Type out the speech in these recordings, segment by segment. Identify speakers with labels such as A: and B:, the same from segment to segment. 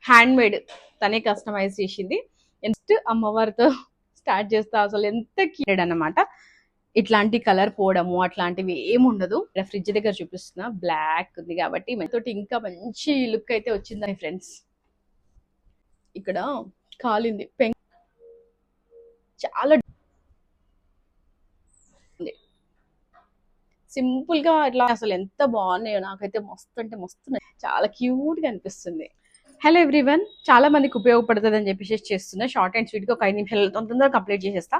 A: Hand made, తనే customise చేసింది. Next అమ్మవారితో స్టార్ట్ చేస్తా. అసలు ఎంత క్యూట్ అన్నమాట. ఇట్లాంటి కలర్ పోవడము అట్లాంటివి ఏముండదు. ఇక్కడ ఫ్రిడ్జ్ దగ్గర చూపిస్తున్నా, బ్లాక్ ఉంది కాబట్టి తోటి ఇంకా మంచి లుక్ అయితే వచ్చిందని ఫ్రెండ్స్. ఇక్కడ కాలింది చాలా సింపుల్ గా అట్లా అసలు ఎంత బాగున్నాయో, నాకైతే మస్తు అంటే మస్తు చాలా క్యూట్ గా అనిపిస్తుంది. హలో ఎవ్రీవన్, చాలా మందికి ఉపయోగపడుతుంది అని చెప్పేసి చేస్తున్నా. షార్ట్ అండ్ స్వీట్ గా ఒక 5 నిమిషాలు తొందరగా కంప్లీట్ చేసేస్తా.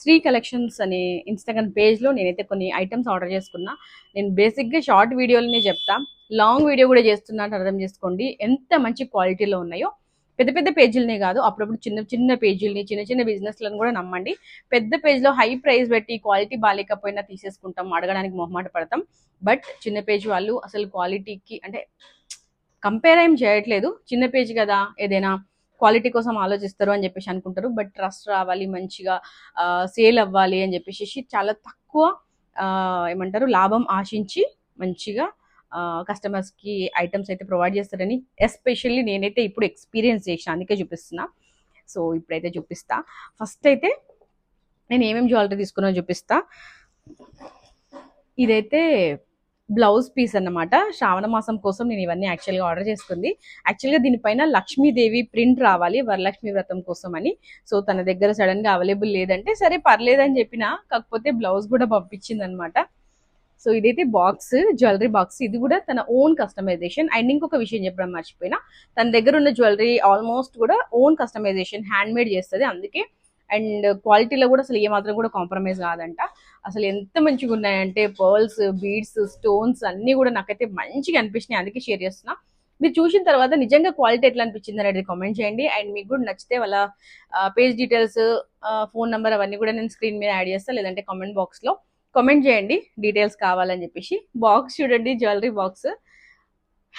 A: శ్రీ కలెక్షన్స్ అనే ఇన్స్టాగ్రామ్ పేజ్ లో నేనైతే కొన్ని ఐటమ్స్ ఆర్డర్ చేసుకున్నా. నేను బేసిక్ గా షార్ట్ వీడియోలనే చెప్తా, లాంగ్ వీడియో కూడా చేస్తున్నా అని అర్థం చేసుకోండి. ఎంత మంచి క్వాలిటీలో ఉన్నాయో. పెద్ద పెద్ద పేజీలనే కాదు, అప్పుడప్పుడు చిన్న చిన్న పేజీలని, చిన్న చిన్న బిజినెస్లను కూడా నమ్మండి. పెద్ద పేజ్ లో హై ప్రైస్ పెట్టి క్వాలిటీ బాగాలేకపోయినా తీసేసుకుంటాం, అడగడానికి మొహమాట పడతాం. బట్ చిన్న పేజ్ వాళ్ళు అసలు క్వాలిటీకి అంటే కంపేర్ ఏం చేయట్లేదు. చిన్న పేజ్ కదా, ఏదైనా క్వాలిటీ కోసం ఆలోచిస్తారు అని చెప్పేసి అనుకుంటారు. బట్ ట్రస్ట్ రావాలి, మంచిగా సేల్ అవ్వాలి అని చెప్పేసి చాలా తక్కువ ఏమంటారు లాభం ఆశించి మంచిగా కస్టమర్స్కి ఐటమ్స్ అయితే ప్రొవైడ్ చేస్తారని ఎస్పెషల్లీ నేనైతే ఇప్పుడు ఎక్స్పీరియన్స్ చేసిన, అందుకే చూపిస్తున్నా. సో ఇప్పుడైతే చూపిస్తా. ఫస్ట్ అయితే నేను ఏమేమి జ్యువెలరీ తీసుకున్నా చూపిస్తా. ఇదైతే బ్లౌజ్ పీస్ అన్నమాట. శ్రావణ మాసం కోసం నేను ఇవన్నీ యాక్చువల్గా ఆర్డర్ చేసుకుంది. యాక్చువల్గా దీనిపైన లక్ష్మీదేవి ప్రింట్ రావాలి వరలక్ష్మి వ్రతం కోసం అని. సో తన దగ్గర సడన్ గా అవైలబుల్ లేదంటే సరే పర్లేదని చెప్పిన, కాకపోతే బ్లౌజ్ కూడా పంపించింది అనమాట. సో ఇదైతే బాక్స్, జ్యువెలరీ బాక్స్. ఇది కూడా తన ఓన్ కస్టమైజేషన్. అండ్ ఇంకొక విషయం చెప్పడం మర్చిపోయినా, తన దగ్గర ఉన్న జ్యువెలరీ ఆల్మోస్ట్ కూడా ఓన్ కస్టమైజేషన్, హ్యాండ్ మేడ్ చేస్తుంది. అందుకే అండ్ క్వాలిటీలో కూడా అసలు ఏమాత్రం కూడా కాంప్రమైజ్ కాదంట. అసలు ఎంత మంచిగా ఉన్నాయంటే పర్ల్స్, బీడ్స్, స్టోన్స్ అన్ని కూడా నాకైతే మంచిగా అనిపించినాయి, అందుకే షేర్ చేస్తున్నా. మీరు చూసిన తర్వాత నిజంగా క్వాలిటీ ఎట్లా అనిపించింది అనేది కామెంట్ చేయండి. అండ్ మీకు కూడా నచ్చితే వాళ్ళ పేజ్ డీటెయిల్స్, ఫోన్ నెంబర్ అవన్నీ కూడా నేను స్క్రీన్ మీద యాడ్ చేస్తాను, లేదంటే కామెంట్ బాక్స్ లో కామెంట్ చేయండి డీటెయిల్స్ కావాలని చెప్పేసి. బాక్స్ చూడండి, జ్యువెలరీ బాక్స్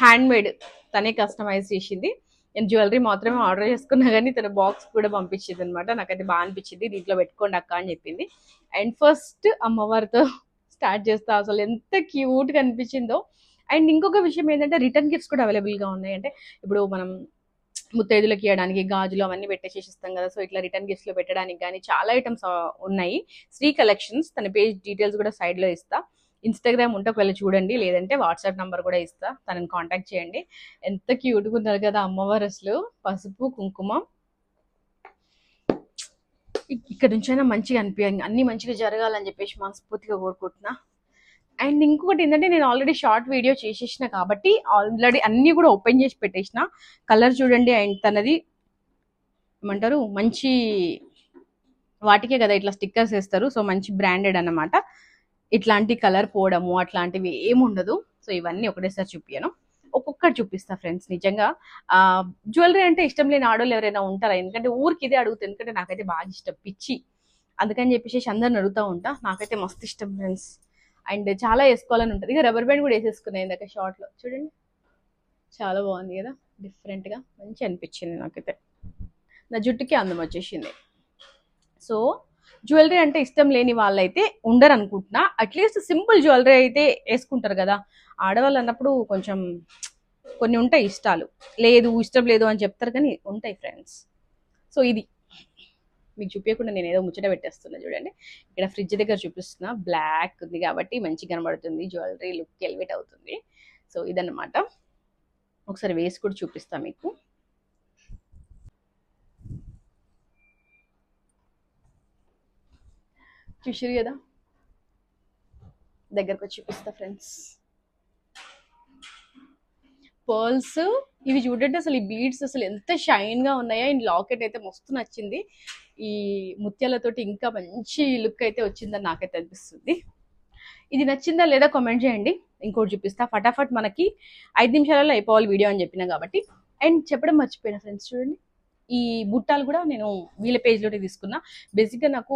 A: హ్యాండ్ మేడ్, తనే కస్టమైజ్ చేసింది. నేను జ్యువెలరీ మాత్రమే ఆర్డర్ చేసుకున్నా కానీ తన బాక్స్ కూడా పంపించింది అనమాట. నాకైతే బాగా అనిపించింది, దీంట్లో పెట్టుకోండి అక్క అని చెప్పింది. అండ్ ఫస్ట్ అమ్మవారితో స్టార్ట్ చేస్తా. అసలు ఎంత క్యూట్గా అనిపించిందో. అండ్ ఇంకొక విషయం ఏంటంటే రిటర్న్ గిఫ్ట్స్ కూడా అవైలబుల్గా ఉన్నాయి. అంటే ఇప్పుడు మనం ముత్తైదులకి ఇవ్వడానికి గాజులు అవన్నీ పెట్టేసి ఇస్తాం కదా. సో ఇట్లా రిటర్న్ గిఫ్ట్స్ లో పెట్టడానికి కానీ చాలా ఐటమ్స్ ఉన్నాయి. శ్రీ కలెక్షన్స్, తన పేజ్ డీటెయిల్స్ కూడా సైడ్ లో ఇస్తా. ఇన్స్టాగ్రామ్ ఉంటే ఒకవేళ చూడండి, లేదంటే వాట్సాప్ నంబర్ కూడా ఇస్తా, తనని కాంటాక్ట్ చేయండి. ఎంత క్యూట్గా ఉన్నారు కదా అమ్మవారు, అసలు పసుపు కుంకుమ. ఇక్కడ నుంచైనా మంచిగా అనిపించండి, అన్ని మంచిగా జరగాలని చెప్పేసి మనస్ఫూర్తిగా కోరుకుంటున్నా. అండ్ ఇంకొకటి ఏంటంటే, నేను ఆల్రెడీ షార్ట్ వీడియో చేసేసిన కాబట్టి ఆల్రెడీ అన్ని కూడా ఓపెన్ చేసి పెట్టేసిన. కలర్ చూడండి. అండ్ తనది ఏమంటారు మంచి వాటికే కదా ఇట్లా స్టిక్కర్స్ వేస్తారు. సో మంచి బ్రాండెడ్ అన్నమాట. ఇట్లాంటి కలర్ పోవడము అట్లాంటివి ఏముండదు. సో ఇవన్నీ ఒకటేసారి చూపియను, ఒక్కొక్కటి చూపిస్తా ఫ్రెండ్స్. నిజంగా జ్యువెలరీ అంటే ఇష్టం లేని ఆడోళ్ళు ఎవరైనా ఉంటారా? ఎందుకంటే ఊరికి ఇదే అడుగుతాను, ఎందుకంటే నాకైతే బాగా ఇష్టం, పిచ్చి. అందుకని చెప్పేసి అందరిని అడుగుతూ ఉంటా. నాకైతే మస్తు ఇష్టం ఫ్రెండ్స్. అండ్ చాలా వేసుకోవాలని ఉంటుంది. ఇక రబ్బర్ బ్యాండ్ కూడా వేసేసుకున్నాయి ఇందాక షార్ట్ లో, చూడండి చాలా బాగుంది కదా, డిఫరెంట్ గా మంచి అనిపించింది నాకైతే. నా జుట్టుకి అందం వచ్చేసింది. సో జ్యువెలరీ అంటే ఇష్టం లేని వాళ్ళైతే ఉండరు అనుకుంటున్నా. అట్లీస్ట్ సింపుల్ జ్యువెలరీ అయితే వేసుకుంటారు కదా ఆడవాళ్ళు అన్నప్పుడు. కొంచెం కొన్ని ఉంటాయి ఇష్టాలు, లేదు ఇష్టం లేదు అని చెప్తారు కానీ ఉంటాయి ఫ్రెండ్స్. సో ఇది మీకు చూపించకుండా నేను ఏదో ముచ్చట పెట్టేస్తున్నా. చూడండి ఇక్కడ ఫ్రిడ్జ్ దగ్గర చూపిస్తున్నా, బ్లాక్ ఉంది కాబట్టి మంచిగా కనబడుతుంది, జ్యువెలరీ లుక్ ఎలివేట్ అవుతుంది. సో ఇదన్నమాట. ఒకసారి వేసి కూడా చూపిస్తా మీకు. చూసారు కదా, దగ్గరకు వచ్చి చూపిస్తా ఫ్రెండ్స్. పర్ల్స్ ఇవి చూడండి, అసలు ఈ బీడ్స్ అసలు ఎంత షైన్ గా ఉన్నాయో. ఈ లాకెట్ అయితే మస్తు నచ్చింది, ఈ ముత్యాలతోటి ఇంకా మంచి లుక్ అయితే వచ్చిందని నాకైతే అనిపిస్తుంది. ఇది నచ్చిందా లేదా కామెంట్ చేయండి. ఇంకోటి చూపిస్తా ఫటాఫట్, మనకి 5 నిమిషాలలో అయిపోవాలి వీడియో అని చెప్పినా కాబట్టి. అండ్ చెప్పడం మర్చిపోయినా ఫ్రెండ్స్, చూడండి ఈ బుట్టాలు కూడా నేను వీళ్ళ పేజ్లోనే తీసుకున్నా. బేసిక్గా నాకు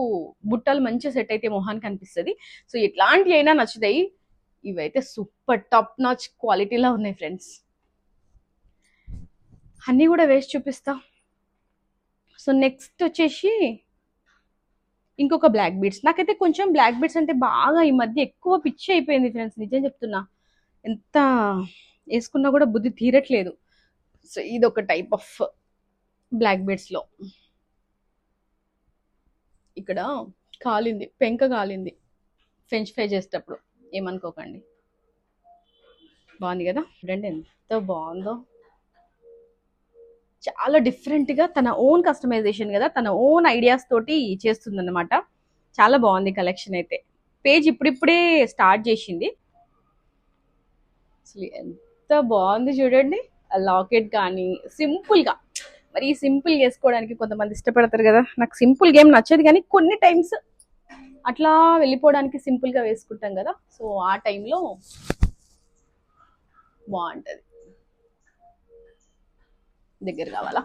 A: బుట్టాలు మంచిగా సెట్ అయితే మొహానికి అనిపిస్తుంది. సో ఎట్లాంటివి అయినా నచ్చుతాయి. ఇవైతే సూపర్ టాప్ నాచ్ క్వాలిటీలో ఉన్నాయి ఫ్రెండ్స్. అన్నీ కూడా వేసి చూపిస్తా. సో నెక్స్ట్ వచ్చేసి ఇంకొక బ్లాక్ బీడ్స్. నాకైతే కొంచెం బ్లాక్ బీడ్స్ అంటే బాగా ఈ మధ్య ఎక్కువ పిచ్చి అయిపోయింది ఫ్రెండ్స్, నిజం చెప్తున్నా. ఎంత వేసుకున్నా కూడా బుద్ధి తీరట్లేదు. సో ఇది ఒక టైప్ ఆఫ్ బ్లాక్ బెడ్స్ లో. ఇక్కడ కాలింది, పెంక కాలింది ఫ్రెంచ్ ఫ్రై చేసేటప్పుడు, ఏమనుకోకండి. బాగుంది కదా, చూడండి ఎంత బాగుందో. చాలా డిఫరెంట్ గా తన ఓన్ కస్టమైజేషన్ కదా, తన ఓన్ ఐడియాస్ తోటి చేస్తుంది అనమాట. చాలా బాగుంది కలెక్షన్ అయితే. పేజ్ ఇప్పుడిప్పుడే స్టార్ట్ చేసింది. అసలు ఎంత బాగుంది చూడండి. లాకెట్ కానీ సింపుల్ గా, మరి సింపుల్ వేసుకోవడానికి కొంతమంది ఇష్టపడతారు కదా. నాకు సింపుల్ గా ఏం నచ్చదు, కానీ కొన్ని టైమ్స్ అట్లా వెళ్ళిపోవడానికి సింపుల్ గా వేసుకుంటాం కదా. సో ఆ టైంలో బాగుంటది. దగ్గర కావాలా,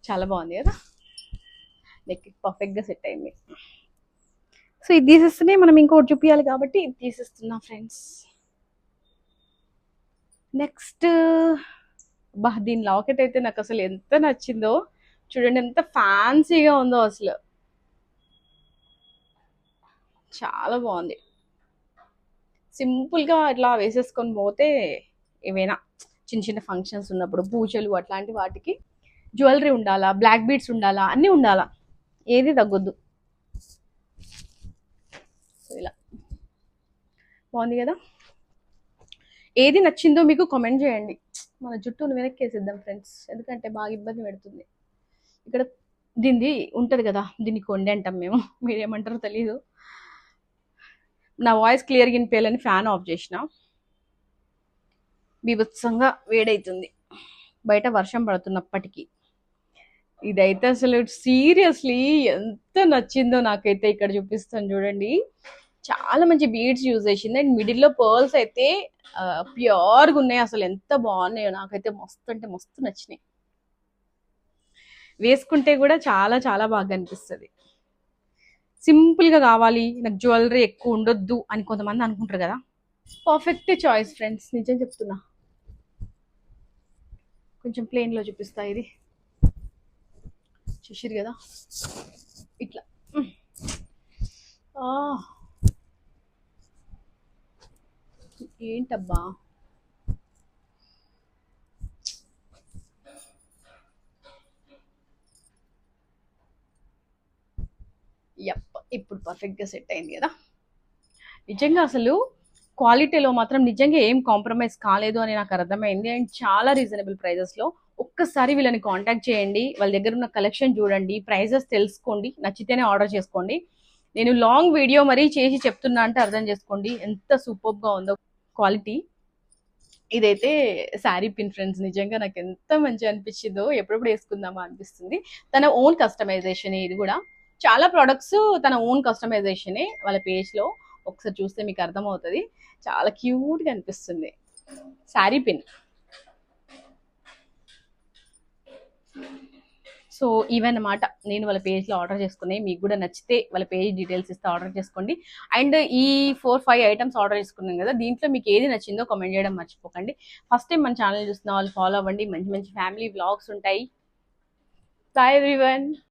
A: చాలా బాగుంది కదా, నెక్ పర్ఫెక్ట్ గా సెట్ అయింది. సో ఇది తీసేస్తేనే మనం ఇంకోటి చూపించాలి కాబట్టి ఇది తీసేస్తున్నా ఫ్రెండ్స్. నెక్స్ట్ దీని లాకెట్ అయితే నాకు అసలు ఎంత నచ్చిందో చూడండి, ఎంత ఫ్యాన్సీగా ఉందో అసలు, చాలా బాగుంది. సింపుల్ గా ఇట్లా వేసేసుకొని పోతే ఏవైనా చిన్న చిన్న ఫంక్షన్స్ ఉన్నప్పుడు, పూజలు అట్లాంటి వాటికి జ్యువెలరీ ఉండాలా, బ్లాక్ బీడ్స్ ఉండాలా, అన్నీ ఉండాలా, ఏది తగ్గొద్దు. సో ఇలా బాగుంది కదా. ఏది నచ్చిందో మీకు కామెంట్ చేయండి. మన జుట్టును వెనక్కి వేసేద్దాం ఫ్రెండ్స్, ఎందుకంటే బాగా ఇబ్బంది పెడుతుంది. ఇక్కడ దీనిది ఉంటుంది కదా, దీన్ని కొండి అంటాం మేము, మీరేమంటారో తెలీదు. నా వాయిస్ క్లియర్గా వినిపించాలని ఫ్యాన్ ఆఫ్ చేసిన. బీభత్సంగా వేడైతుంది బయట, వర్షం పడుతున్నప్పటికీ. ఇదైతే అసలు సీరియస్లీ ఎంత నచ్చిందో నాకైతే. ఇక్కడ చూపిస్తాను చూడండి, చాలా మంచి బీడ్స్ యూజ్ చేసింది. అండ్ మిడిల్లో పర్ల్స్ అయితే ప్యూర్గా ఉన్నాయి. అసలు ఎంత బాగున్నాయో, నాకైతే మస్తు అంటే మస్తు నచ్చినాయి. వేసుకుంటే కూడా చాలా చాలా బాగా అనిపిస్తుంది. సింపుల్గా కావాలి నాకు, జ్యువెలరీ ఎక్కువ ఉండొద్దు అని కొంతమంది అనుకుంటారు కదా. పర్ఫెక్ట్ చాయిస్ ఫ్రెండ్స్, నిజం చెప్తున్నా. కొంచెం ప్లెయిన్లో చూపిస్తా. ఇది చూసిరు కదా ఇట్లా. ఏంటబ్బా, ఇప్పుడు పర్ఫెక్ట్గా సెట్ అయింది కదా. నిజంగా అసలు క్వాలిటీలో మాత్రం నిజంగా ఏం కాంప్రమైజ్ కాలేదు అని నాకు అర్థమైంది. అండ్ చాలా రీజనబుల్ ప్రైజెస్లో. ఒక్కసారి వీళ్ళని కాంటాక్ట్ చేయండి, వాళ్ళ దగ్గర ఉన్న కలెక్షన్ చూడండి, ప్రైజెస్ తెలుసుకోండి, నచ్చితేనే ఆర్డర్ చేసుకోండి. నేను లాంగ్ వీడియో మరీ చేసి చెప్తున్నా అంటే అర్థం చేసుకోండి ఎంత సూపర్గా ఉందో క్వాలిటీ. ఇదైతే శారీ పిన్ ఫ్రెండ్స్, నిజంగా నాకు ఎంత మంచిగా అనిపించిందో, ఎప్పుడెప్పుడు వేసుకుందామా అనిపిస్తుంది. తన ఓన్ కస్టమైజేషన్ ఇది కూడా. చాలా ప్రొడక్ట్స్ తన ఓన్ కస్టమైజేషనే వాళ్ళ పేజ్లో, ఒకసారి చూస్తే మీకు అర్థమవుతుంది. చాలా క్యూట్గా అనిపిస్తుంది శారీ పిన్. సో ఇవన్నమాట నేను వాళ్ళ పేజ్లో ఆర్డర్ చేసుకున్నాయి. మీకు కూడా నచ్చితే వాళ్ళ పేజ్ డీటెయిల్స్ ఇస్తే ఆర్డర్ చేసుకోండి. అండ్ ఈ 4-5 ఐటమ్స్ ఆర్డర్ చేసుకున్నాం కదా, దీంట్లో మీకు ఏది నచ్చిందో కామెంట్ చేయడం మర్చిపోకండి. ఫస్ట్ టైం మన ఛానల్ చూస్తున్న వాళ్ళు ఫాలో అవ్వండి, మంచి మంచి ఫ్యామిలీ వ్లాగ్స్ ఉంటాయి. Bye everyone.